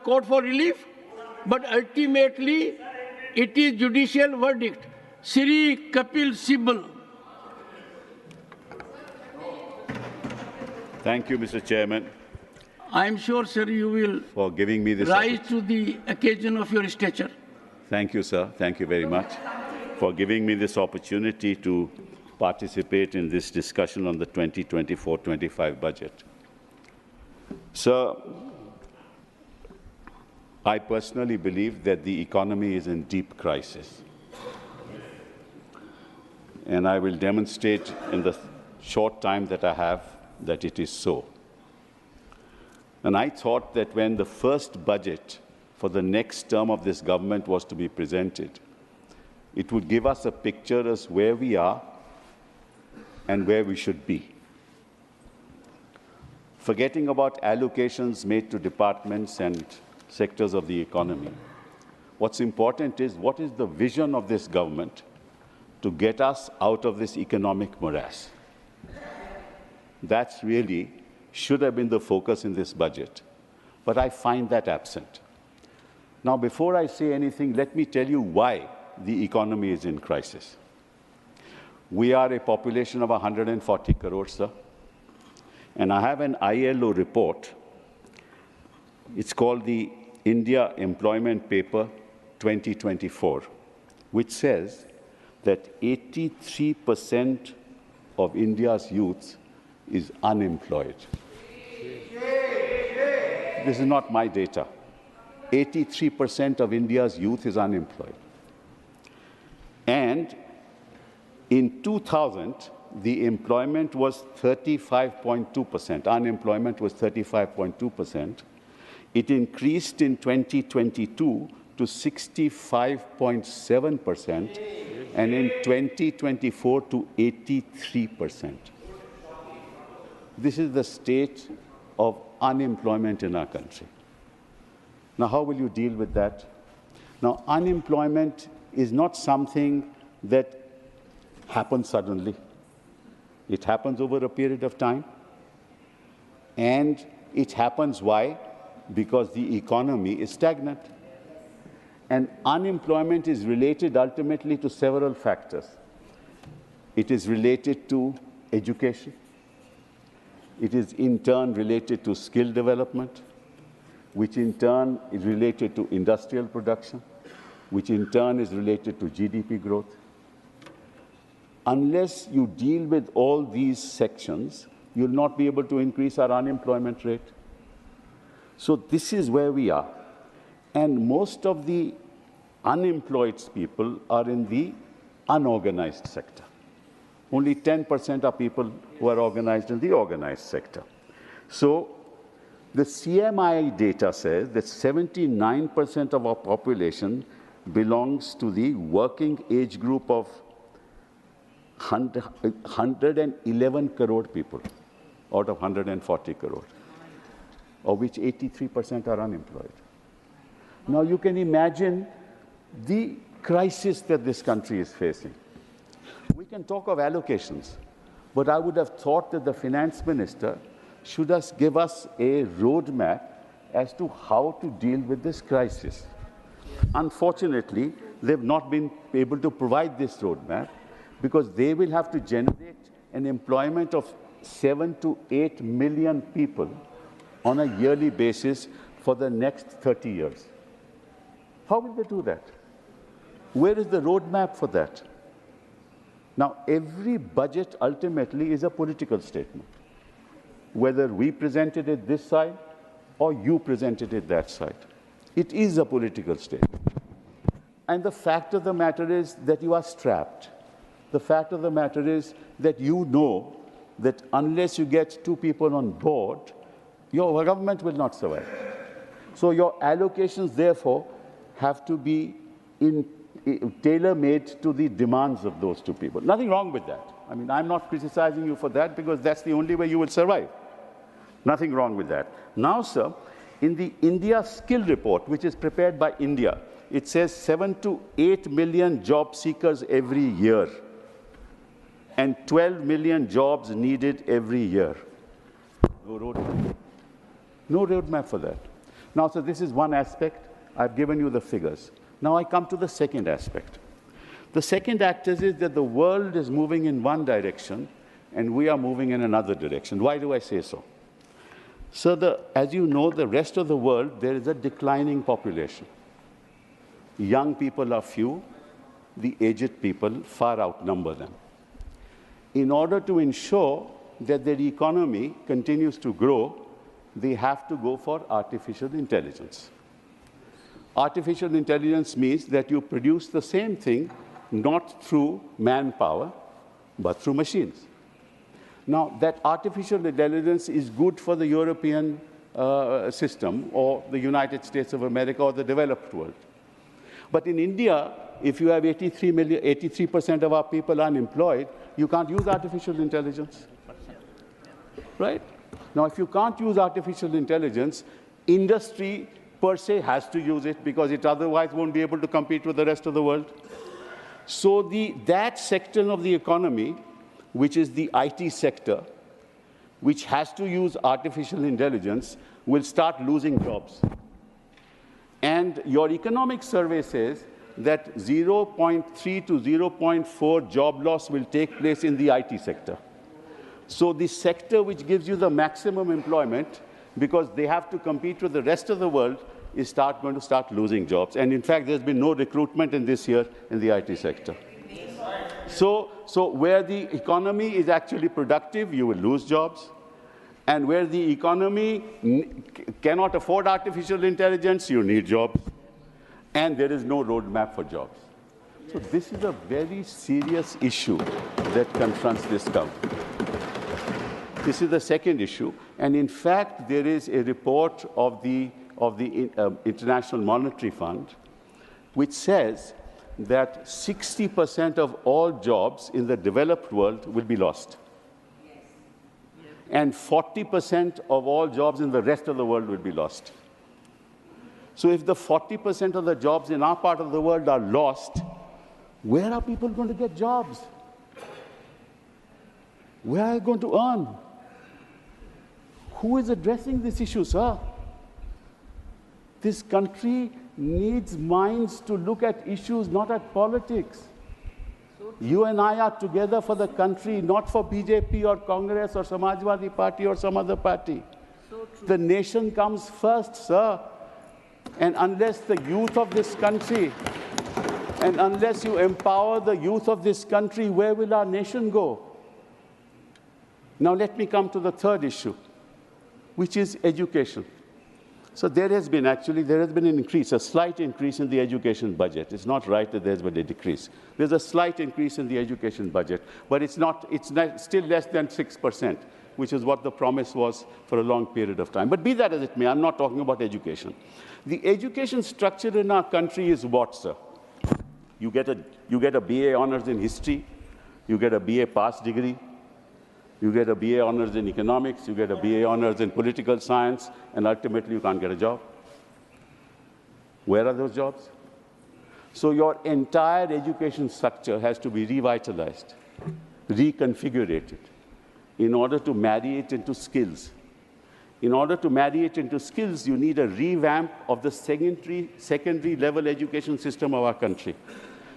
court for relief, but ultimately it is judicial verdict. Shri Kapil Sibal. Thank you, Mr. Chairman, I am sure, sir, you will for giving me this rise to the occasion of your stature. Thank you, sir. Thank you very much for giving me this opportunity to participate in this discussion on the 2024-25 budget. Sir, I personally believe that the economy is in deep crisis. And I will demonstrate in the short time that I have that it is so. And I thought that when the first budget for the next term of this government was to be presented, it would give us a picture as where we are and where we should be. Forgetting about allocations made to departments and sectors of the economy, what's important is what is the vision of this government to get us out of this economic morass. That's really should have been the focus in this budget, but I find that absent. Now, before I say anything, let me tell you why the economy is in crisis. We are a population of 140 crores, sir, and I have an ILO report. It's called the India Employment Paper 2024, which says that 83% of India's youth is unemployed. This is not my data. 83% of India's youth is unemployed. And in 2000, the employment was 35.2%. Unemployment was 35.2%. It increased in 2022 to 65.7%, and in 2024 to 83%. This is the state of unemployment in our country. Now, how will you deal with that? Now, unemployment is not something that happens suddenly. It happens over a period of time. And it happens why? Because the economy is stagnant. And unemployment is related ultimately to several factors. It is related to education. It is in turn related to skill development, which in turn is related to industrial production, which in turn is related to GDP growth. Unless you deal with all these sections, you'll not be able to increase our unemployment rate. So this is where we are. And most of the unemployed people are in the unorganized sector. Only 10% are people who are organized in the organized sector. So the CMI data says that 79% of our population belongs to the working age group of 111 crore people out of 140 crore, of which 83% are unemployed. Now you can imagine the crisis that this country is facing. We can talk of allocations, but I would have thought that the finance minister should give us a roadmap as to how to deal with this crisis. Unfortunately, they've not been able to provide this roadmap because they will have to generate an employment of 7 to 8 million people on a yearly basis for the next 30 years. How will they do that? Where is the roadmap for that? Now, every budget ultimately is a political statement, whether we presented it this side or you presented it that side. It is a political statement. And the fact of the matter is that you are strapped. The fact of the matter is that you know that unless you get 2 people on board, your government will not survive. So your allocations, therefore, have to be tailor-made to the demands of those 2 people. Nothing wrong with that. I mean, I'm not criticizing you for that because that's the only way you will survive. Nothing wrong with that. Now, sir, in the India Skill Report, which is prepared by India, it says 7 to 8 million job seekers every year and 12 million jobs needed every year. No roadmap. No roadmap for that. Now, so this is one aspect. I've given you the figures. Now I come to the second aspect. The second aspect is that the world is moving in one direction and we are moving in another direction. Why do I say so? So as you know, the rest of the world, there is a declining population. Young people are few, the aged people far outnumber them. In order to ensure that their economy continues to grow, they have to go for artificial intelligence. Artificial intelligence means that you produce the same thing not through manpower, but through machines. Now, that artificial intelligence is good for the European system or the United States of America or the developed world. But in India, if you have 83% of our people unemployed, you can't use artificial intelligence, right? Now, if you can't use artificial intelligence, industry per se has to use it because it otherwise won't be able to compete with the rest of the world. So that sector of the economy, which is the IT sector, which has to use artificial intelligence, will start losing jobs. And your economic survey says that 0.3 to 0.4 job loss will take place in the IT sector. So the sector which gives you the maximum employment, because they have to compete with the rest of the world, is going to start losing jobs. And in fact, there's been no recruitment in this year in the IT sector. So where the economy is actually productive, you will lose jobs. And where the economy cannot afford artificial intelligence, you need jobs. And there is no roadmap for jobs. So this is a very serious issue that confronts this government. This is the second issue. And in fact, there is a report of the International Monetary Fund which says that 60% of all jobs in the developed world will be lost. And 40% of all jobs in the rest of the world will be lost. So if the 40% of the jobs in our part of the world are lost, where are people going to get jobs? Where are they going to earn? Who is addressing this issue, sir? This country needs minds to look at issues, not at politics. You and I are together for the country, not for BJP or Congress or Samajwadi Party or some other party. The nation comes first, sir. And unless the youth of this country, and unless you empower the youth of this country, where will our nation go? Now let me come to the third issue, which is education. So there has been an increase, a slight increase in the education budget. It's not right that there's been a decrease. There's a slight increase in the education budget, but it's still less than 6%, which is what the promise was for a long period of time. But be that as it may, I'm not talking about education. The education structure in our country is what, sir? You get a BA honors in history, you get a BA pass degree, you get a BA honors in economics, you get a BA honors in political science, and ultimately you can't get a job. Where are those jobs? So your entire education structure has to be revitalized, reconfigured in order to marry it into skills. In order to marry it into skills, you need a revamp of the secondary level education system of our country.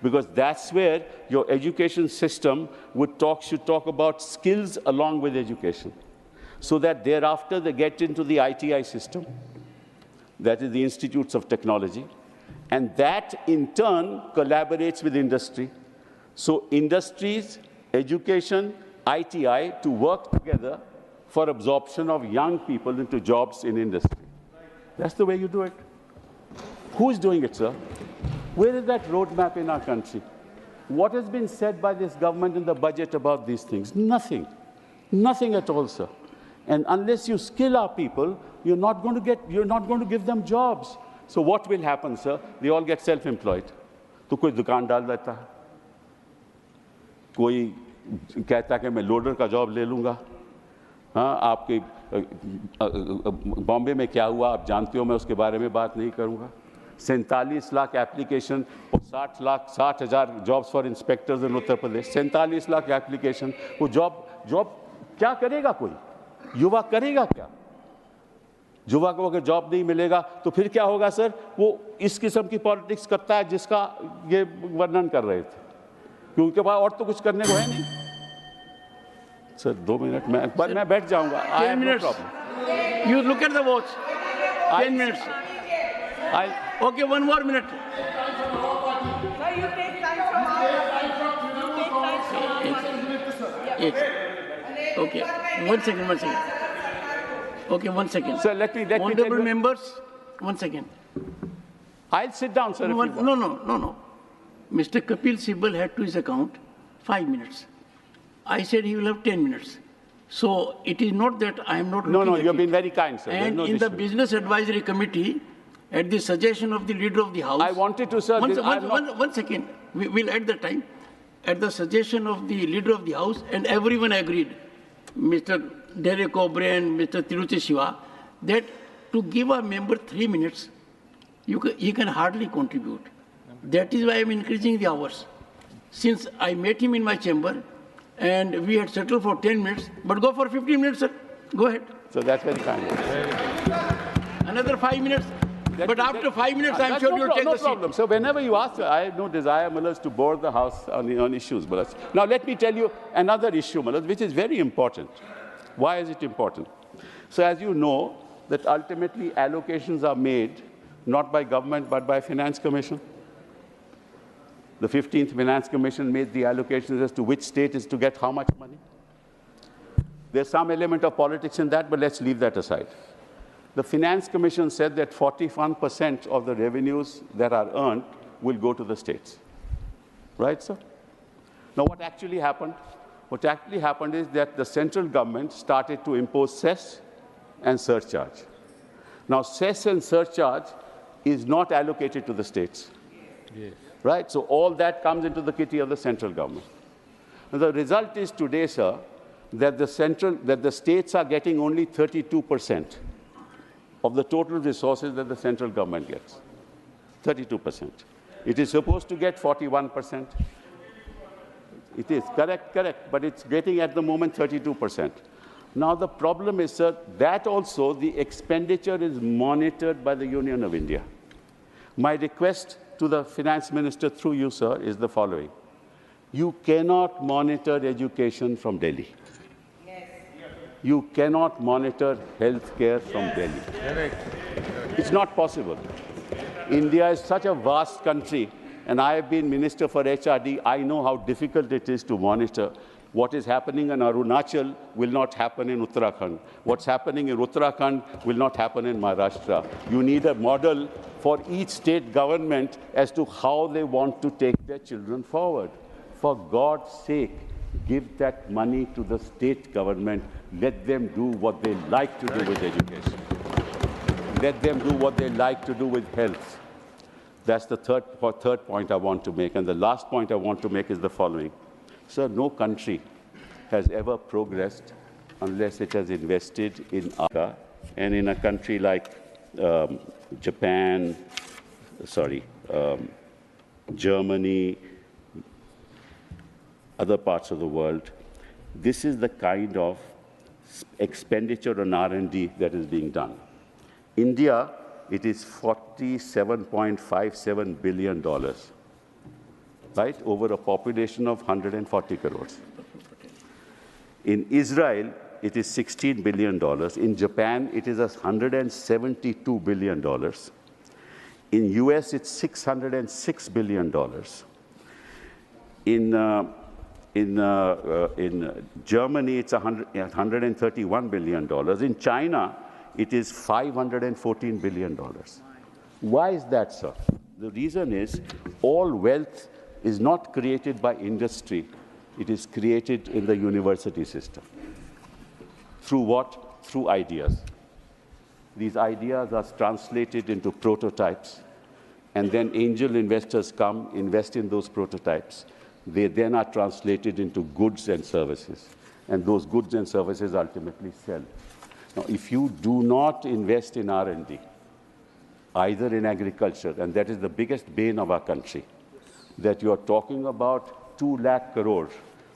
Because that's where your education system should talk about skills along with education, so that thereafter they get into the ITI system, that is the Institutes of Technology, and that in turn collaborates with industry. So industries, education, ITI to work together for absorption of young people into jobs in industry. That's the way you do it. Who is doing it, sir? Where is that roadmap in our country? What has been said by this government in the budget about these things? Nothing. Nothing at all, sir. And unless you skill our people, you're not going to give them jobs. So what will happen, sir? They all get self-employed. तो कोई दुकान डाल देता है, कोई कहता है कि मैं लोडर का जॉब ले लूँगा. हाँ, आपके बॉम्बे में क्या हुआ आप जानते हो, मैं उसके बारे में बात नहीं करूँगा. 47 लाख एप्लीकेशन और 60,000 jobs for inspectors in Uttar Pradesh. 47 lakh application. वो जॉब क्या करेगा? कोई युवा करेगा क्या? युवा को अगर जॉब नहीं मिलेगा तो फिर क्या होगा सर? वो इस किस्म की पॉलिटिक्स करता है जिसका ये वर्णन कर रहे थे, कि उनके पास और तो कुछ करने को है नहीं। सर 2 मिनट मैं बैठ जाऊंगा। 10 minutes. You look at the watch. 10 minutes. Okay, 1 more minute. Sir, you take time from our Yes. Okay. 1 second. Okay, 1 second. Sir, let me Honorable tell you. members, 1 second. I'll sit down, sir. No. Mr. Kapil Sibal had to his account 5 minutes. I said he will have 10 minutes. So it is not that I am not looking No, at you've it. been very kind, sir. And no in the issue. Business Advisory Committee, at the suggestion of the Leader of the House... I wanted to, sir... One second. We'll add the time. At the suggestion of the Leader of the House, and everyone agreed, Mr. Derek O'Brien, Mr. Tiruchi Shiva, that to give a member 3 minutes, he can hardly contribute. That is why I'm increasing the hours. Since I met him in my chamber, and we had settled for 10 minutes, but go for 15 minutes, sir. Go ahead. So that's very kind. Another 5 minutes. But after 5 minutes, I'm sure you'll take the seat. No problem. So whenever you ask, I have no desire, Malas, to bore the House on issues, Malas. Now let me tell you another issue, Malas, which is very important. Why is it important? So as you know, that ultimately allocations are made not by government, but by Finance Commission. The 15th Finance Commission made the allocations as to which state is to get how much money. There's some element of politics in that, but let's leave that aside. The Finance Commission said that 41% of the revenues that are earned will go to the states. Right, sir? Now, what actually happened? What actually happened is that the central government started to impose cess and surcharge. Now, cess and surcharge is not allocated to the states. Yes. Right? So all that comes into the kitty of the central government. And the result is today, sir, that the states are getting only 32% of the total resources that the central government gets. 32%. It is supposed to get 41%. It is correct, but it's getting at the moment 32%. Now the problem is, sir, that also the expenditure is monitored by the Union of India. My request to the finance minister through you, sir, is the following. You cannot monitor education from Delhi. You cannot monitor healthcare from Delhi. Correct. It's not possible. India is such a vast country, and I have been Minister for HRD. I know how difficult it is to monitor. What is happening in Arunachal will not happen in Uttarakhand. What's happening in Uttarakhand will not happen in Maharashtra. You need a model for each state government as to how they want to take their children forward. For God's sake, give that money to the state government. Let them do what they like to do with education. Let them do what they like to do with health. That's the third point I want to make. And the last point I want to make is the following. Sir, no country has ever progressed unless it has invested in Africa. And in a country like Japan, Germany, other parts of the world, this is the kind of expenditure on R&D that is being done. India, it is $47.57 billion, right, over a population of 140 crores. In Israel, it is $16 billion. In Japan, it is $172 billion. In US, it's $606 billion. In Germany, it's $131 billion. In China, it is $514 billion. Why is that, sir? The reason is all wealth is not created by industry. It is created in the university system. Through what? Through ideas. These ideas are translated into prototypes, and then angel investors come, invest in those prototypes. They then are translated into goods and services, and those goods and services ultimately sell. Now, if you do not invest in R&D, either in agriculture, and that is the biggest bane of our country, that you are talking about 2 lakh crore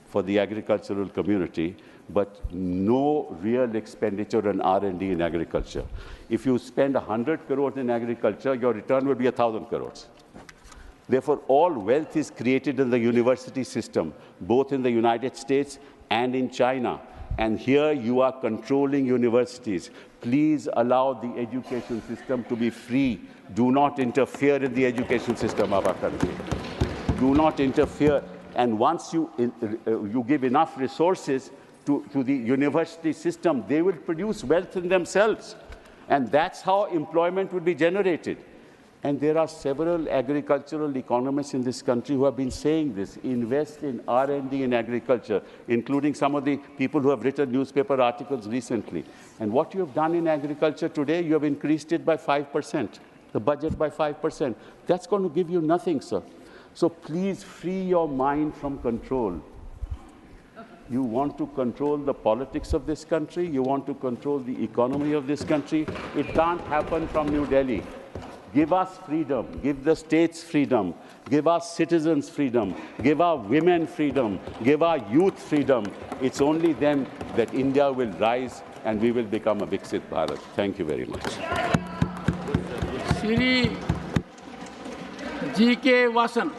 for the agricultural community, but no real expenditure on R&D in agriculture. If you spend 100 crores in agriculture, your return will be 1,000 crores. Therefore, all wealth is created in the university system, both in the United States and in China. And here you are controlling universities. Please allow the education system to be free. Do not interfere in the education system of our country. Do not interfere. And once you give enough resources to the university system, they will produce wealth in themselves. And that's how employment will be generated. And there are several agricultural economists in this country who have been saying this. Invest in R&D in agriculture, including some of the people who have written newspaper articles recently. And what you have done in agriculture today, you have increased it by 5%, the budget by 5%. That's going to give you nothing, sir. So please free your mind from control. You want to control the politics of this country. You want to control the economy of this country. It can't happen from New Delhi. Give us freedom. Give the states freedom. Give our citizens freedom. Give our women freedom. Give our youth freedom. It's only then that India will rise and we will become a Viksit Bharat. Thank you very much. Shri G.K. Vasan.